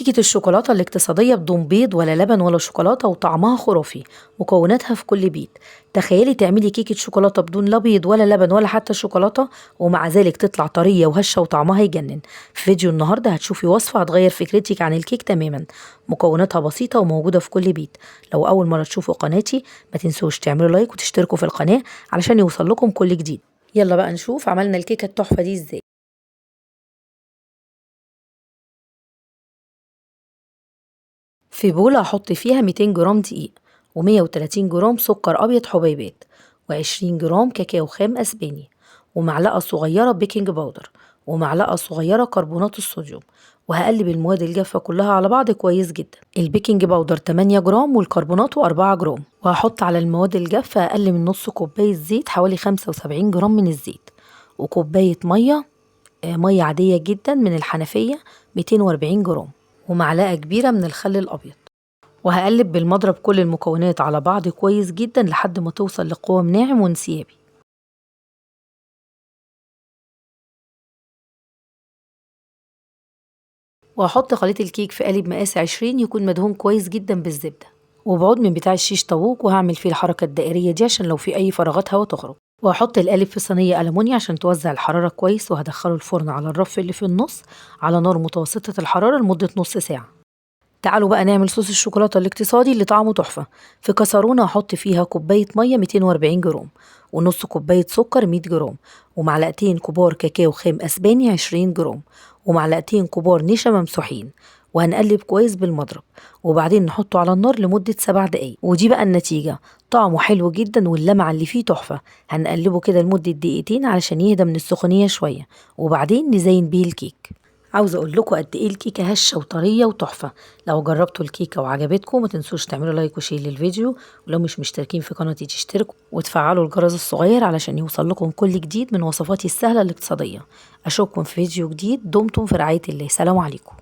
كيكة الشوكولاتة الاقتصادية بدون بيض ولا لبن ولا شوكولاتة وطعمها خرافي. مكوناتها في كل بيت. تخيلي تعملي كيكة شوكولاتة بدون لا بيض ولا لبن ولا حتى شوكولاتة، ومع ذلك تطلع طرية وهشة وطعمها يجنن. في فيديو النهاردة هتشوفي وصفة هتغير فكرتك عن الكيك تماما. مكوناتها بسيطة وموجودة في كل بيت. لو أول مرة تشوفوا قناتي ما تنسوش تعملوا لايك وتشتركوا في القناة علشان يوصل لكم كل جديد. يلا بقى نشوف عملنا الكيكة التحفة دي ازاي. في بولة هحط فيها 200 جرام دقيق و130 جرام سكر أبيض حبيبات و20 جرام كاكاو خام أسباني ومعلقة صغيرة بيكنج باودر ومعلقة صغيرة كربونات الصوديوم. وهقلب المواد الجافة كلها على بعض كويس جدا. البيكنج باودر 8 جرام والكربونات 4 جرام. وهحط على المواد الجافة أقل من نص كوباية زيت، حوالي 75 جرام من الزيت، وكوباية مية، مية عادية جدا من الحنفية 240 جرام، ومعلقة كبيرة من الخل الأبيض. وهقلب بالمضرب كل المكونات على بعض كويس جدا لحد ما توصل لقوام ناعم وانسيابي. وهحط خليط الكيك في قالب مقاس 20 يكون مدهون كويس جدا بالزبدة، وبعود من بتاع الشيش طاووق، وهعمل فيه الحركة الدائرية دي عشان لو في أي فراغات هوا تخرج. وهحط القالب في صينية ألمونيا عشان توزع الحرارة كويس، وهدخله الفرن على الرف اللي في النص على نار متوسطة الحرارة لمدة نص ساعة. تعالوا بقى نعمل صوص الشوكولاتة الاقتصادي اللي طعمه تحفة. في كسرونة هحط فيها كوباية مية 240 جرام، ونص كوباية سكر 100 جرام، ومعلقتين كبار كاكاو خام أسباني 20 جرام، ومعلقتين كبار نشا ممسوحين. وهنقلب كويس بالمضرب، وبعدين نحطه على النار لمدة 7 دقايق. ودي بقى النتيجة. طعمه حلو جدا واللمعة اللي فيه تحفة. هنقلبه كده لمدة دقيقتين علشان يهدى من السخونية شوية، وبعدين نزين بيه الكيك. عاوزه اقول لكم قد ايه الكيكه هشه وطريه وتحفه. لو جربتوا الكيكه وعجبتكم ما تنسوش تعملوا لايك وشير للفيديو، ولو مش مشتركين في قناتي تشتركوا وتفعلوا الجرس الصغير علشان يوصل لكم كل جديد من وصفاتي السهله الاقتصاديه. اشوفكم في فيديو جديد. دمتم في رعايه الله. سلام عليكم.